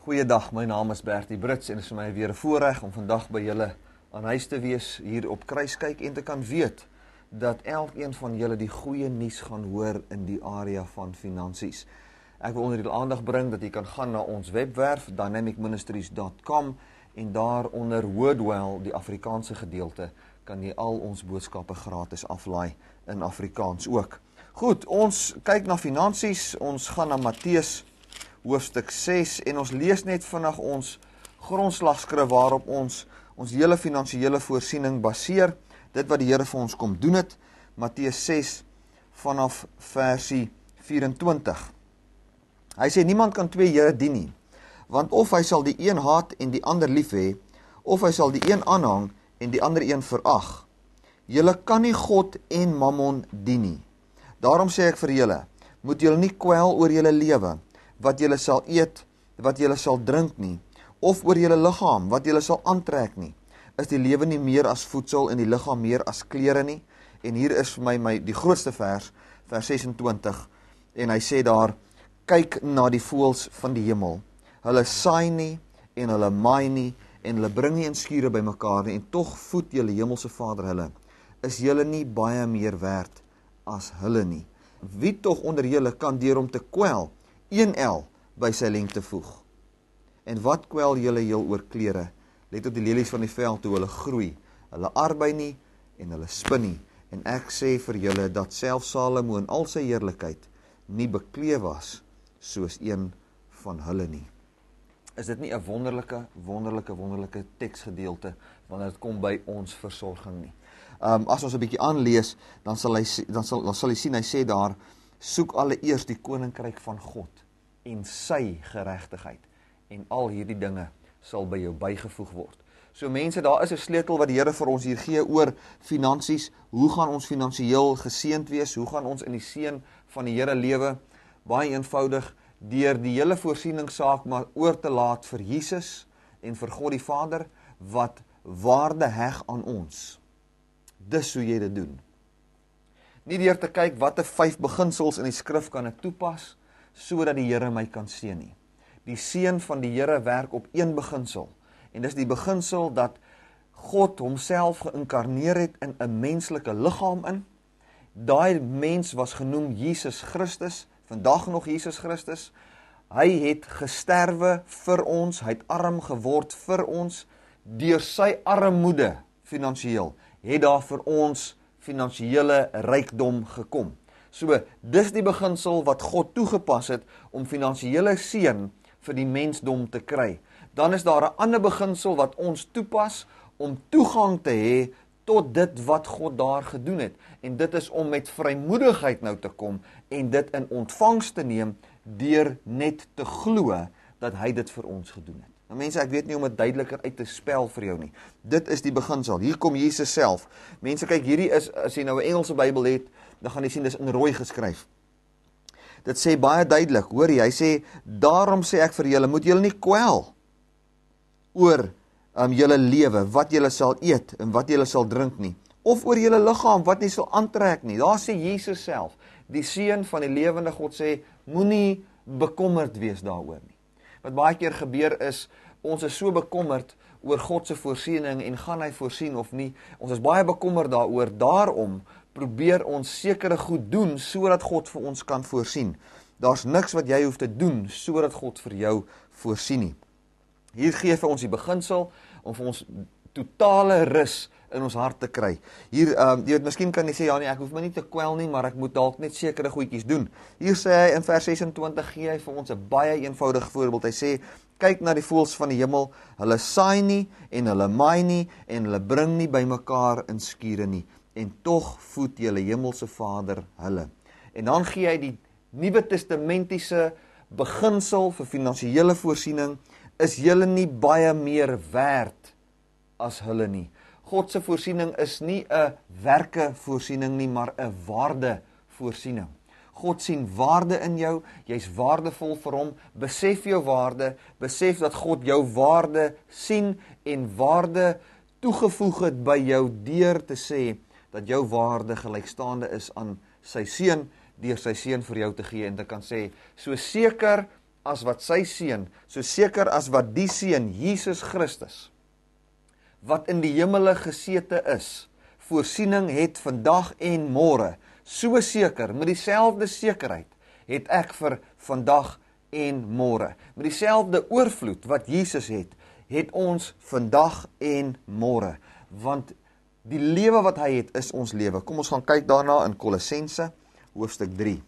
Goeiedag, my naam is Bertie Brits en dit is vir my weer 'n voorreg om vandag by julle aan huis te wees hier op Kruiskyk en te kan weet dat elkeen van julle die goeie nuus gaan hoor in die area van finansies. Ek wil onder julle aandag bring dat jy kan gaan na ons webwerf dynamicministries.com en daar onder Wordwell, die Afrikaanse gedeelte, kan jy al ons boodskappe gratis aflaai in Afrikaans ook. Goed, ons kyk na finansies, ons gaan na Matteus hoofstuk 6 en ons lees net vandag ons grondslagskrif waarop ons hele finansiële voorsiening baseer, dit wat die Here vir ons kom doen het, Matteus 6 vanaf versie 24. Hy sê, niemand kan twee Here dien nie, want of hy sal die een haat en die ander lief hê, of hy sal die een aanhang en die ander een verag. Julle kan nie God en Mammon dien nie. Daarom sê ek vir julle, moet julle nie kwel oor julle lewe, wat julle sal eet, wat julle sal drink nie, of oor julle liggaam, wat julle sal aantrek nie. Is die lewe nie meer as voedsel en die liggaam meer as klere nie? En hier is vir my die grootste vers 26, en hy sê daar, kyk na die voëls van die hemel. Hulle saai nie, en hulle maai nie, en hulle bring nie in skure by mekaar nie, en tog voed julle hemelse Vader hulle. Is julle nie baie meer werd as hulle nie? Wie tog onder julle kan deur om te kwel, 1 el by sy lengte voeg? En wat kwel julle heel oor klere? Let op die lelies van die veld hoe hulle groei. Hulle arbei nie en hulle spin nie. En ek sê vir julle dat selfs Salomo in al sy heerlikheid nie bekleed was soos een van hulle nie. Is dit nie 'n wonderlike teksgedeelte wanneer dit kom by ons versorging nie? As ons 'n bietjie aanlees, dan sal jy sien, hy sê daar, soek alleeers die koninkryk van God en sy geregtigheid, en al hierdie dinge sal by jou bygevoeg word. So mense, daar is 'n sleutel wat die Here vir ons hier gee oor finansies. Hoe gaan ons finansiëel geseënd wees? Hoe gaan ons in die seën van die Here lewe? Baie eenvoudig, deur die hele voorsieningssaak maar oor te laat vir Jesus en vir God die Vader, wat waarde heg aan ons. Dis hoe jy dit doen. Nie deur te kyk watter 5 beginsels in die skrif kan ek toepas, sodat die Here my kan seën nie. Die seën van die Here werk op 1 beginsel, en dis die beginsel dat God homself geïnkarneer het in 'n menslike liggaam in. Daai mens was genoem Jesus Christus, vandag nog Jesus Christus. Hy het gesterwe vir ons, hy het arm geword vir ons, deur sy armoede finansiëel, het daar vir ons finansiële rykdom gekom. So, dis die beginsel wat God toegepas het om finansiële seën vir die mensdom te kry. Dan is daar 'n ander beginsel wat ons toepas om toegang te hê tot dit wat God daar gedoen het. En dit is om met vrymoedigheid nou te kom en dit in ontvangs te neem deur net te glo dat hy dit vir ons gedoen het. Nou mense, ek weet nie om dit duideliker uit te spel vir jou nie. Dit is die beginsel. Hier kom Jesus self. Mense, kyk, hierdie is, as jy nou 'n Engelse Bybel het, dan gaan jy sien, dis in rooi geskryf. Dit sê baie duidelik, hoor jy, hy sê, daarom sê ek vir julle, moet julle nie kwel oor julle lewe, wat julle sal eet en wat julle sal drink nie, of oor julle liggaam, wat nie sal aantrek nie. Daar sê Jesus self, die seun van die lewende God sê, moenie bekommerd wees daaroor nie. Wat baie keer gebeur is, ons is so bekommerd oor God se voorsiening en gaan hy voorsien of nie. Ons is baie bekommerd daaroor, daarom probeer ons sekere goed doen sodat God vir ons kan voorsien. Daar's niks wat jy hoef te doen sodat God vir jou voorsien nie. Hier gee vir ons die beginsel om vir ons totale rus in ons hart te kry. Hier, jy weet, miskien kan jy sê, ja nee, ek hoef my nie te kwel nie, maar ek moet dalk net sekere goedjies doen. Hier sê hy in vers 26, gee hy vir ons 'n baie eenvoudige voorbeeld. Hy sê, kyk na die voëls van die hemel, hulle saai nie en hulle maai nie en hulle bring nie bymekaar in skure nie, en tog voed julle hemelse Vader hulle. En dan gee hy die Nuwe Testamentiese beginsel vir finansiële voorsiening, is julle nie baie meer werd as hulle nie. God se voorsiening is nie 'n werke voorsiening nie, maar 'n waarde voorsiening. God sien waarde in jou, jy's waardevol vir hom, besef jou waarde, besef dat God jou waarde sien en waarde toegevoeg het by jou deur te sê dat jou waarde gelykstaande is aan sy seun, deur sy seun vir jou te gee en te kan sê, so seker as wat sy seun, so seker as wat die seun, Jesus Christus, wat in die hemele gesete is, voorsiening het vandag en môre, so seker, met dieselfde sekerheid, het ek vir vandag en môre. Met dieselfde oorvloed wat Jesus het ons vandag en môre. Want die lewe wat hy het, is ons lewe. Kom ons gaan kyk daarna in Kolossense, hoofstuk 3.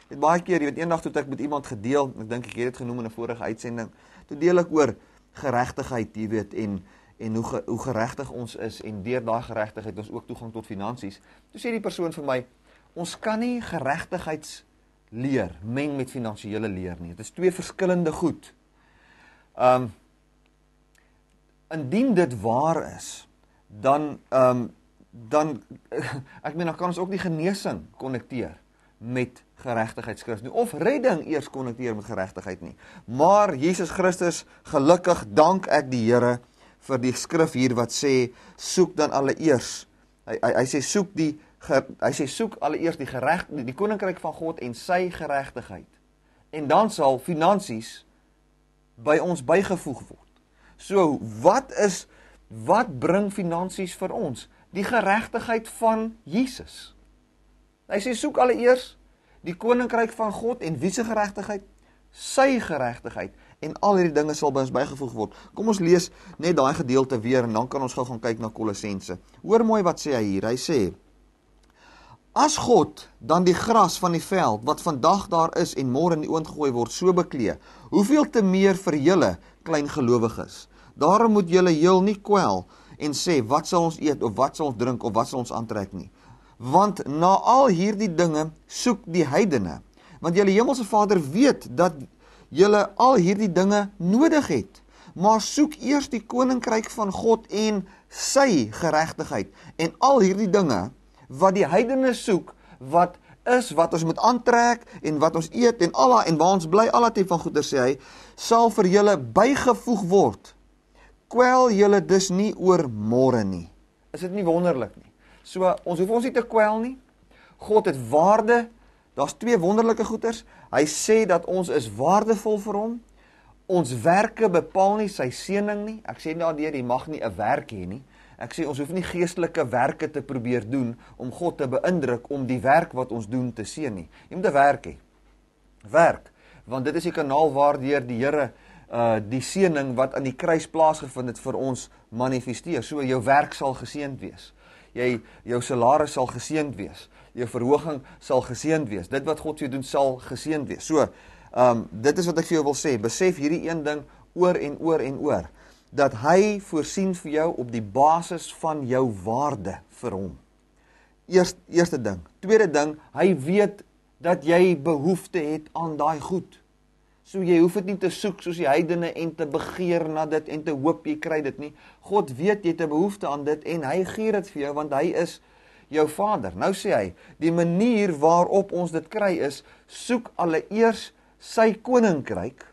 Dit baie keer, jy weet, eendag toe ek met iemand gedeel, ek dink ek het dit genoem in 'n vorige uitsending, toe deel ek oor geregtigheid, jy weet, en hoe geregtig ons is, en deur daai geregtigheid ons ook toegang tot finansies. Toe sê die persoon vir my, ons kan nie geregtigheidsleer meng met finansiële leer nie. Dit is twee verskillende goed. Indien dit waar is, dan ek meen, dan kan ons ook die genesing konnekteer met geregtigheidsskrif nie, of redding eers konnekteer met geregtigheid nie. Maar Jesus Christus, gelukkig dank ek die Here vir die skrif hier wat sê, soek dan allereers, hy sê soek allereers die koninkryk van God en sy geregtigheid. En dan sal finansies by ons bygevoeg word. So, wat bring finansies vir ons? Die geregtigheid van Jesus. Hy sê, soek allereers die koninkryk van God en wie se geregtigheid? Sy geregtigheid. En al hierdie dinge sal by ons bygevoeg word. Kom ons lees net daai gedeelte weer en dan kan ons gou gaan kyk na Kolossense. Hoor mooi wat sê hy hier. Hy sê, as God dan die gras van die veld, wat vandag daar is en môre in die oond gegooi word, so beklee, hoeveel te meer vir julle klein gelowiges? Daarom moet julle heel nie kwel en sê, wat sal ons eet, of wat sal ons drink, of wat sal ons aantrek nie. Want na al hierdie dinge soek die heidene, want julle hemelse Vader weet dat julle al hierdie dinge nodig het. Maar soek eers die koninkryk van God en sy geregtigheid, en al hierdie dinge wat die heidene soek, wat ons moet aantrek, en wat ons eet, en waar ons bly, alle type van goeder, sê hy, sal vir julle bygevoeg word. Kwel julle dus nie oor môre nie. Is dit nie wonderlik nie? So, ons hoef ons nie te kwel nie. God het waarde, daar's twee wonderlike goeders. Hy sê dat ons is waardevol vir hom. Ons werke bepaal nie sy seëning nie. Ek sê daardeur, jy mag nie 'n werk hê nie. Ek sê, ons hoef nie geestelike werke te probeer doen, om God te beïndruk, om die werk wat ons doen te seën nie. Jy moet 'n werk hê. Werk, want dit is die kanaal waardeur die Here die seëning wat aan die kruis plaasgevind het vir ons manifesteer. So jou werk sal geseënd wees. Jou salaris sal geseënd wees. Jou verhoging sal geseënd wees. Dit wat God vir jou doen sal geseënd wees. So, dit is wat ek vir jou wil sê. Besef hierdie een ding oor en oor en oor. Dat hy voorsien vir jou op die basis van jou waarde vir hom. Eerste ding. Tweede ding, hy weet dat jy behoefte het aan daai goed. So jy hoef dit nie te soek soos die heidene en te begeer na dit en te hoop jy kry dit nie. God weet jy het 'n behoefte aan dit en hy gee dit vir jou want hy is jou Vader. Nou sê hy, die manier waarop ons dit kry is, soek allereers sy koninkryk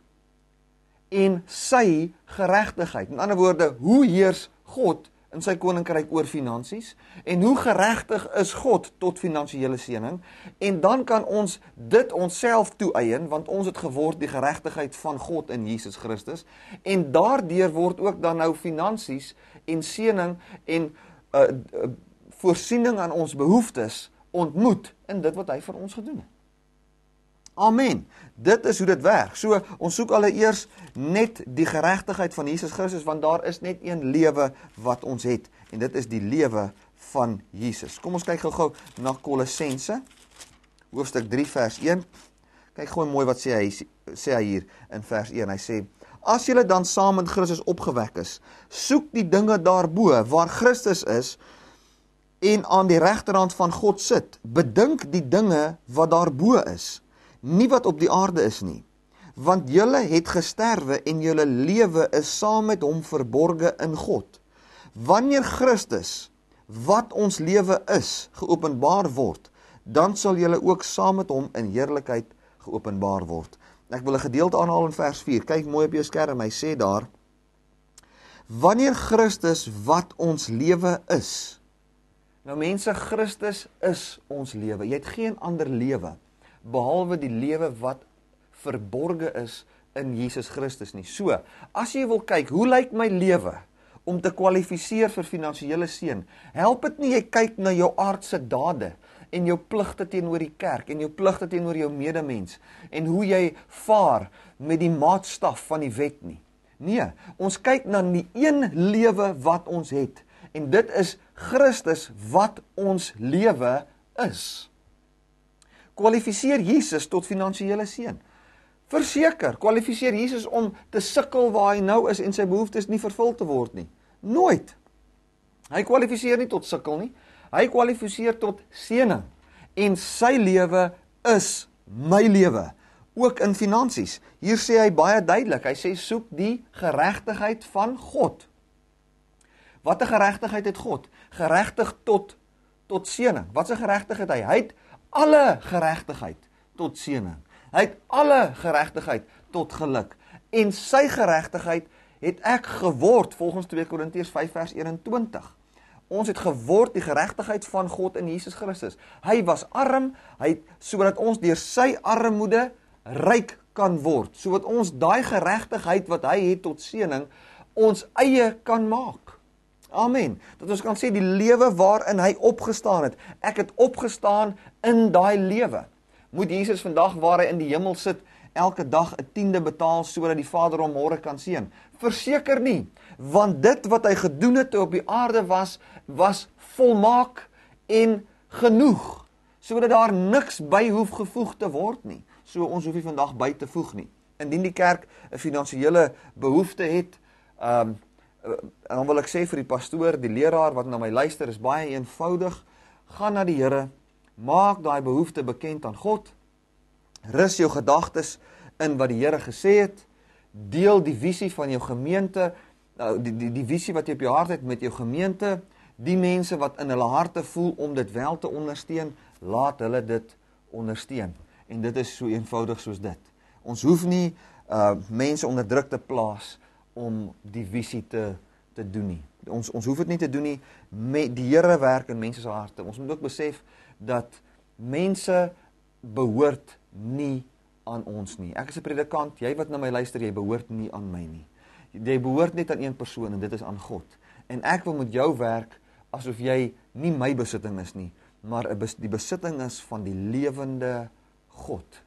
en sy geregtigheid. In ander woorde, hoe heers God in sy koninkryk oor finansies en hoe geregtig is God tot finansiële seëning, en dan kan ons dit onsself toeëien, want ons het geword die geregtigheid van God in Jesus Christus, en daardeur word ook dan nou finansies en seëning en voorsiening aan ons behoeftes ontmoet in dit wat hy vir ons gedoen het. Amen. Dit is hoe dit werk. So, ons soek allereers net die geregtigheid van Jesus Christus, want daar is net een lewe wat ons het, en dit is die lewe van Jesus. Kom ons kyk gou na Kolossense, hoofstuk 3 vers 1. Kyk gou mooi wat sê hy hier in vers 1. Hy sê, as julle dan saam met Christus opgewek is, soek die dinge daarbo, waar Christus is, en aan die regterhand van God sit. Bedink die dinge wat daarbo is, nie wat op die aarde is nie, want julle het gesterwe en julle lewe is saam met hom verborge in God. Wanneer Christus, wat ons lewe is, geopenbaar word, dan sal julle ook saam met hom in heerlikheid geopenbaar word. Ek wil 'n gedeelte aanhaal in vers 4, kyk mooi op jou skerm, hy sê daar, wanneer Christus, wat ons lewe is. Nou mense, Christus is ons lewe, jy het geen ander lewe, behalwe die lewe wat verborge is in Jesus Christus nie. So, as jy wil kyk, hoe lyk my lewe om te kwalifiseer vir finansiële seën? Help dit nie jy kyk na jou aardse dade en jou pligte teenoor die kerk en jou pligte teenoor jou medemens en hoe jy vaar met die maatstaf van die wet nie. Nee, ons kyk na die een lewe wat ons het en dit is Christus wat ons lewe is. Kwalifiseer Jesus tot finansiële seën. Verseker, kwalifiseer Jesus om te sukkel waar hy nou is en sy behoeftes nie vervul te word nie. Nooit. Hy kwalifiseer nie tot sukkel nie. Hy kwalifiseer tot seëning. En sy lewe is my lewe. Ook in finansies. Hier sê hy baie duidelik. Hy sê soek die geregtigheid van God. Wat 'n geregtigheid het God? Geregtig tot seëning. Wat 'n geregtigheid hy? Hy het alle geregtigheid tot seëning. Hy het alle geregtigheid tot geluk. En sy geregtigheid het ek geword, volgens 2 Korintiërs 5 vers 21. Ons het geword die geregtigheid van God in Jesus Christus. Hy was arm, sodat ons deur sy armoede ryk kan word. Sodat ons daai geregtigheid wat hy het tot seëning, ons eie kan maak. Amen. Dat ons kan sê die lewe waarin hy opgestaan het. Ek het opgestaan in daai lewe. Moet Jesus vandag waar hy in die hemel sit, elke dag 'n tiende betaal sodat die Vader hom môre kan seën? Verseker nie, want dit wat hy gedoen het toe op die aarde was volmaak en genoeg, sodat daar niks by hoef gevoeg te word nie. So ons hoef nie vandag by te voeg nie. Indien die kerk 'n finansiële behoefte het, en dan wil ek sê vir die pastoor, die leraar wat na my luister, is baie eenvoudig. Gaan na die Here, maak daai behoefte bekend aan God, rus jou gedagtes in wat die Here gesê het, deel die visie van jou gemeente, die visie wat jy op jou hart het met jou gemeente, die mense wat in hulle harte voel om dit wel te ondersteun, laat hulle dit ondersteun. En dit is so eenvoudig soos dit. Ons hoef nie mense onder druk te plaas om die visie te doen nie. Ons hoef dit nie te doen nie. Die Here werk in mense se harte. Ons moet ook besef dat mense behoort nie aan ons nie. Ek is 'n predikant, jy wat na my luister, jy behoort nie aan my nie. Jy behoort net aan een persoon en dit is aan God. En ek wil met jou werk asof jy nie my besitting is nie, maar die besitting is van die lewende God.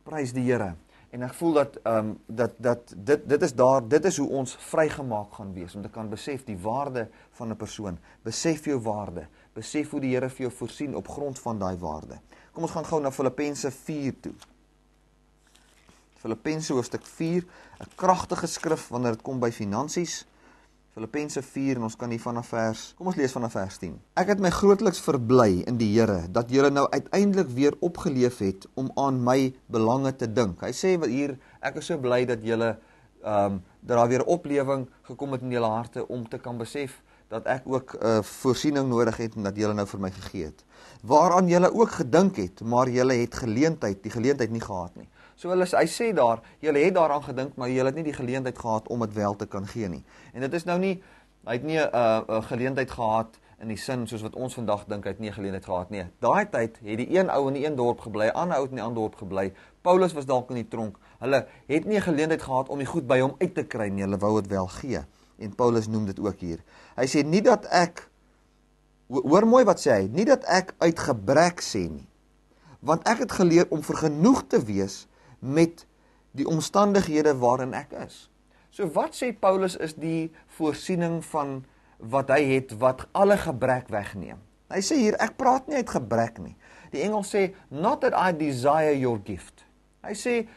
Prys die Here. En ek voel dat dit is hoe ons vrygemaak gaan wees, om te kan besef die waarde van 'n persoon. Besef jou waarde. Besef hoe die Here vir jou voorsien op grond van daai waarde. Kom ons gaan gou na Filippense 4 toe. Filippense hoofstuk 4, 'n kragtige skrif wanneer dit kom by finansies. Filippense 4 en ons kan hier kom ons lees vanaf vers 10. Ek het my grootliks verbly in die Here, dat julle nou uiteindelik weer opgeleef het om aan my belange te dink. Hy sê hier, ek is so bly dat julle, dat daar weer oplewing gekom het in julle harte, om te kan besef, dat ek ook voorsiening nodig het, en dat julle nou vir my gegee het. Waaraan julle ook gedink het, maar julle het die geleentheid nie gehad nie. So hy sê daar, julle het daaraan gedink, maar julle het nie die geleentheid gehad om dit wel te kan gee nie. En dit is nou nie, hy het nie 'n geleentheid gehad in die sin soos wat ons vandag dink, hy het nie 'n geleentheid gehad nie. Daai tyd het die een ou in die een dorp gebly, 'n ander ou in die ander dorp gebly. Paulus was dalk in die tronk. Hulle het nie 'n geleentheid gehad om die goed by hom uit te kry nie, hulle wou dit wel gee. En Paulus noem dit ook hier. Hy sê nie dat ek, hoor mooi wat sê hy, nie dat ek uit gebrek sê nie, want ek het geleer om vergenoeg te wees met die omstandighede waarin ek is. So wat sê Paulus is die voorsiening van wat hy het, wat alle gebrek wegneem? Hy sê hier, ek praat nie uit gebrek nie. Die Engels sê, not that I desire your gift. Hy sê,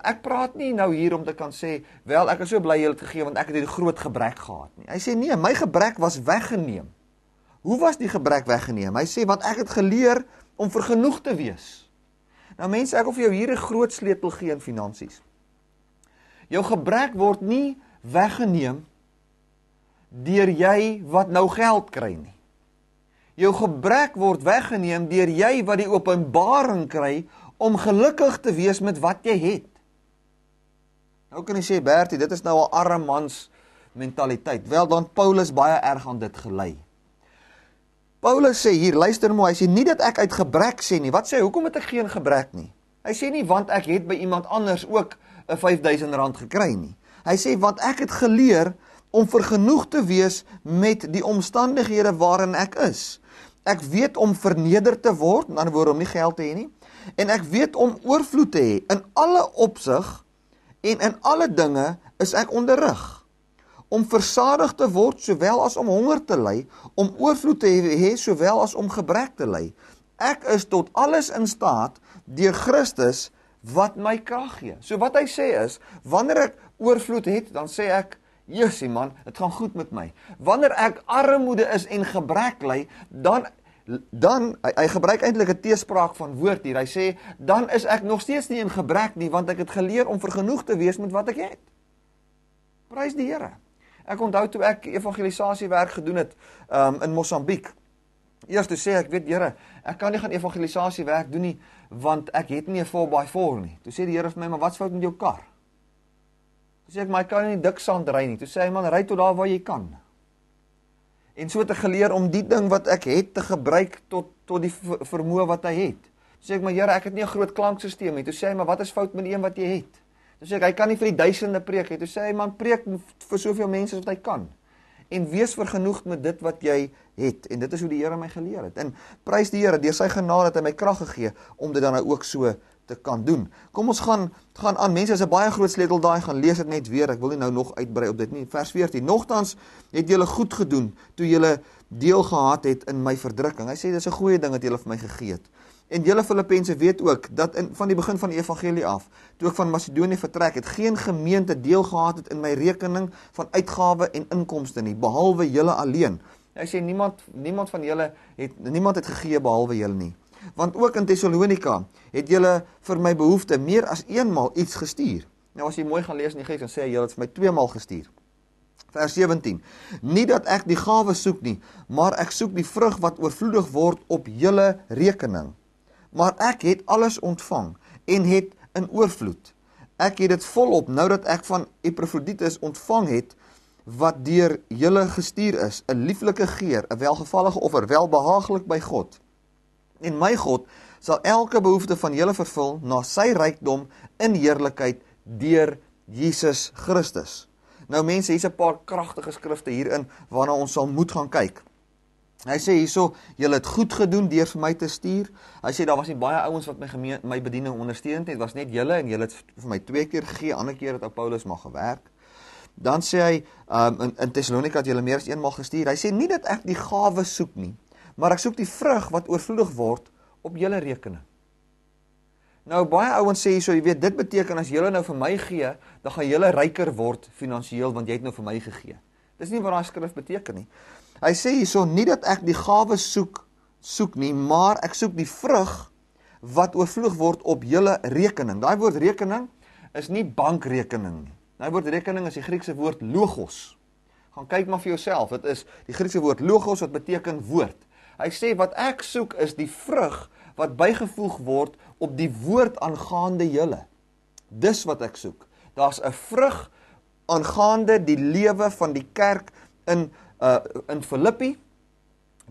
ek praat nie nou hier om te kan sê, wel, ek is so bly jy het gegee, want ek het 'n groot gebrek gehad nie. Hy sê, nee, my gebrek was weggeneem. Hoe was die gebrek weggeneem? Hy sê, want ek het geleer om vergenoeg te wees. Nou mense, ek wil vir jou hier 'n groot sleutel gee in finansies. Jou gebrek word nie weggeneem deur jy wat nou geld kry nie. Jou gebrek word weggeneem deur jy wat die openbaring kry om gelukkig te wees met wat jy het. Nou kan jy sê, Bertie, dit is nou 'n arme mans mentaliteit. Wel, dan Paulus baie erg aan dit gelei. Paulus sê hier, luister mooi, hy sê nie dat ek uit gebrek sê nie. Wat sê hy? Hoekom het ek geen gebrek nie? Hy sê nie, want ek het by iemand anders ook 'n R5000 gekry nie. Hy sê, want ek het geleer om vergenoeg te wees met die omstandighede waarin ek is. Ek weet om verneder te word, in ander woorde om nie geld te hê nie, en ek weet om oorvloed te hê. In alle opsig en in alle dinge is ek onderrig. Om versadig te word, sowel as om honger te ly, om oorvloed te hê, sowel as om gebrek te ly. Ek is tot alles in staat deur Christus wat my krag gee. So wat hy sê is, wanneer ek oorvloed het, dan sê ek, Jessie man, het gaan goed met my. Wanneer ek armoede is en gebrek ly, dan hy gebruik eintlik 'n teespraak van woord hier. Hy sê, dan is ek nog steeds nie in gebrek nie, want ek het geleer om vergenoeg te wees met wat ek het. Prys die Here. Ek onthou toe ek evangelisasiewerk gedoen het in Mosambiek. Eers toe sê ek, weet Here, ek kan nie gaan evangelisasiewerk doen nie, want ek het nie 'n 4x4 nie. Toe sê die Here vir my, maar wat's fout met jou kar? Toe sê ek, maar ek kan nie dik sand ry nie. Toe sê hy, man, ry tot daar waar jy kan. En so het ek geleer om die ding wat ek het te gebruik tot die vermoë wat hy het. Toe sê ek, maar Here, ek het nie 'n groot klankstelsel nie. Toe sê hy, maar wat is fout met die een wat jy het? Toe sê ek, hy kan nie vir die duisende preek nie. Toe sê hy, man, preek vir soveel mense wat hy kan. En wees vergenoegd met dit wat jy het. En dit is hoe die Here my geleer het. En prys die Here, deur sy genade het hy my krag gegee om dit dan nou ook so te kan doen. Kom ons gaan aan. Mense, is 'n baie groot sleutel daai, gaan lees dit net weer. Ek wil nie nou nog uitbrei op dit nie. Vers 14. Nogtans het julle goed gedoen toe julle deel gehad het in my verdrukking. Hy sê dis 'n goeie ding dat julle vir my gegee het. En julle Filippense weet ook dat van die begin van die evangelie af, toe ek van Macedonië vertrek het, geen gemeente deel gehad het in my rekening van uitgawe en inkomste nie, behalwe julle alleen. Hy sê niemand van julle niemand het gegee behalwe julle nie. Want ook in Thessalonika het julle vir my behoefte meer as eenmal iets gestuur. Nou as jy mooi gaan lees in die Gees, dan sê hy julle het vir my 2 maal gestuur. Vers 17. Nie dat ek die gawe soek nie, maar ek soek die vrug wat oorvloedig word op julle rekening. Maar ek het alles ontvang en het in oorvloed. Ek het dit volop nou dat ek van Epaphroditus ontvang het wat deur julle gestuur is, 'n lieflike geur, 'n welgevallige offer, welbehaaglik by God. En my God sal elke behoefte van julle vervul na sy rykdom in heerlikheid deur Jesus Christus. Nou mense, hier's 'n paar kragtige skrifte hierin waarna ons sal moet gaan kyk. Hy sê hierso, julle het goed gedoen deur vir my te stuur. Hy sê daar was nie baie ouens wat my bediening ondersteun het, dit was net julle en julle het vir my 2 keer gegee, ander keer het ou Paulus maar gewerk. Dan sê hy in Thessalonika het julle meer as eenmal gestuur. Hy sê nie dat ek die gawe soek nie, maar ek soek die vrug wat oorvloedig word op julle rekening. Nou baie ouens sê hierso, jy weet, dit beteken as julle nou vir my gee, dan gaan julle ryker word finansiëel want jy het nou vir my gegee. Dis nie wat daai skrif beteken nie. Hy sê hierso, nie dat ek die gawe soek nie, maar ek soek die vrug wat oorvloedig word op julle rekening. Daai woord rekening is nie bankrekening nie. Daai woord rekening is die Griekse woord logos. Gaan kyk maar vir jouself, dit is die Griekse woord logos wat beteken woord. Hy sê wat ek soek is die vrug wat bygevoeg word op die woord aangaande julle. Dis wat ek soek. Daar's 'n vrug aangaande die lewe van die kerk in Filippi.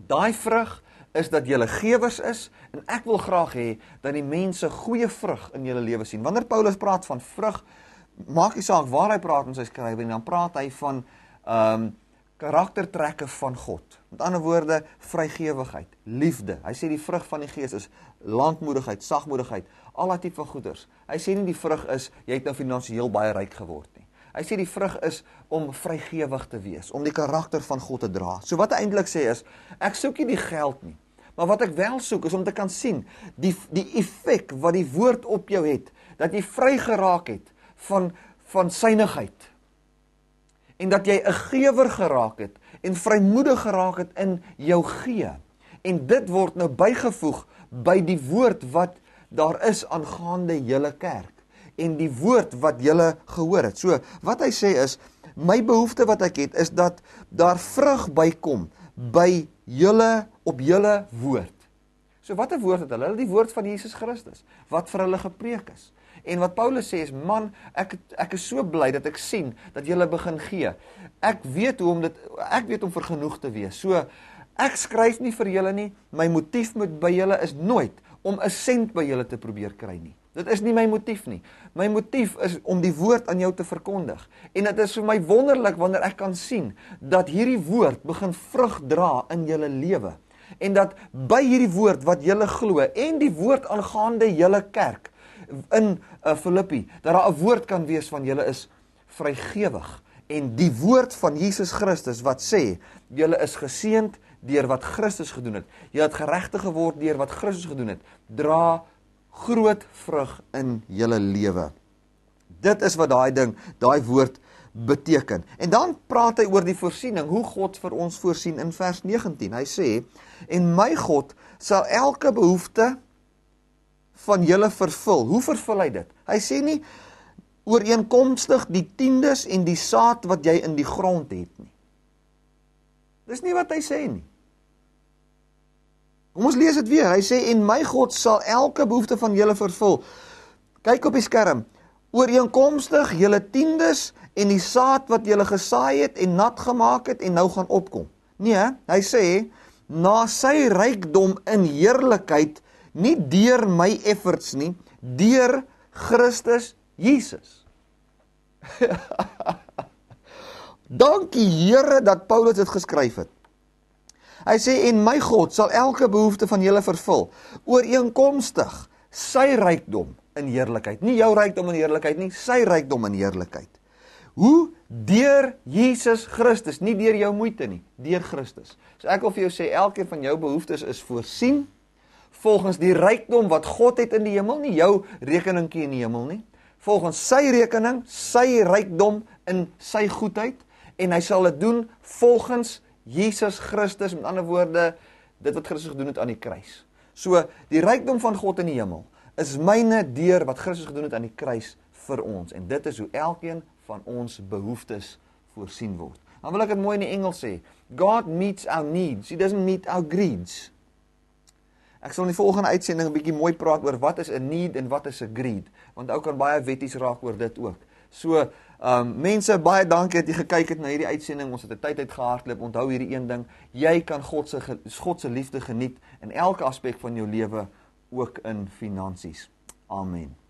Daai vrug is dat julle gewers is en ek wil graag hê dat die mense goeie vrug in julle lewe sien. Wanneer Paulus praat van vrug, maak nie saak waar hy praat in sy skrywing, dan praat hy van karaktertrekke van God. Met ander woorde, vrygewigheid, liefde. Hy sê die vrug van die Gees is lankmoedigheid, sagmoedigheid, al daai tipe van goeders. Hy sê nie die vrug is jy het nou finansiëel baie ryk geword nie. Hy sê die vrug is om vrygewig te wees, om die karakter van God te dra. So wat hy eintlik sê is, ek soek nie die geld nie, maar wat ek wel soek is om te kan sien, die effek wat die woord op jou het, dat jy vry geraak het van synigheid, en dat jy 'n gewer geraak het, en vrymoedig geraak het in jou gee, en dit word nou bygevoeg by die woord wat daar is aangaande julle kerk, en die woord wat julle gehoor het. So, wat hy sê is, my behoefte wat ek het, is dat daar vrug bykom, by julle, op julle woord. So, wat 'n woord het hulle? Hulle die woord van Jesus Christus, wat vir hulle gepreek is. En wat Paulus sê is, man, ek is so bly dat ek sien, dat julle begin gee. Ek weet om vergenoeg te wees. So, ek skryf nie vir julle nie, my motief by julle is nooit, om 'n sent by julle te probeer kry nie. Dit is nie my motief nie. My motief is om die woord aan jou te verkondig. En dit is vir my wonderlik wanneer ek kan sien dat hierdie woord begin vrug dra in julle lewe. En dat by hierdie woord wat julle glo en die woord aangaande julle kerk in Filippi, dat daar 'n woord kan wees van julle is vrygewig. En die woord van Jesus Christus wat sê, julle is geseënd deur wat Christus gedoen het. Julle het geregtig geword deur wat Christus gedoen het. Dra groot vrug in julle lewe. Dit is wat daai woord beteken. En dan praat hy oor die voorsiening, hoe God vir ons voorsien in vers 19. Hy sê, en my God sal elke behoefte van julle vervul. Hoe vervul hy dit? Hy sê nie, ooreenkomstig die tiendes en die saad wat jy in die grond het nie. Dis nie wat hy sê nie. Kom ons lees dit weer. Hy sê, en my God sal elke behoefte van julle vervul. Kyk op die skerm. Ooreenkomstig julle tiendes en die saad wat julle gesaai het en nat gemaak het en nou gaan opkom. Nee, hy sê, na sy rykdom in heerlikheid, nie deur my efforts nie, deur Christus Jesus. Dankie Here dat Paulus dit geskryf het. Hy sê, en my God sal elke behoefte van julle vervul, ooreenkomstig sy rykdom in heerlikheid. Nie jou rykdom in heerlikheid nie, sy rykdom in heerlikheid. Hoe? Deur Jesus Christus, nie deur jou moeite nie, deur Christus. So ek wil vir jou sê, elkeen van jou behoeftes is voorsien, volgens die rykdom wat God het in die hemel, nie jou rekeningkie in die hemel nie, volgens sy rekening, sy rykdom in sy goedheid, en hy sal dit doen volgens Jesus Christus, met ander woorde, dit wat Christus gedoen het aan die kruis. So, die rykdom van God in die hemel, is myne deur wat Christus gedoen het aan die kruis vir ons, en dit is hoe elkeen van ons behoeftes voorsien word. Dan wil ek het mooi in die Engels sê, God meets our needs, he doesn't meet our greeds. Ek sal in die volgende uitsending 'n bietjie mooi praat oor wat is 'n need en wat is 'n greed, want ou kan baie wetties raak oor dit ook. So, mense, baie dankie dat jy gekyk het na hierdie uitsending, ons het 'n tyd uit gehardloop, onthou hierdie een ding, jy kan God se liefde geniet in elke aspek van jou lewe, ook in finansies. Amen.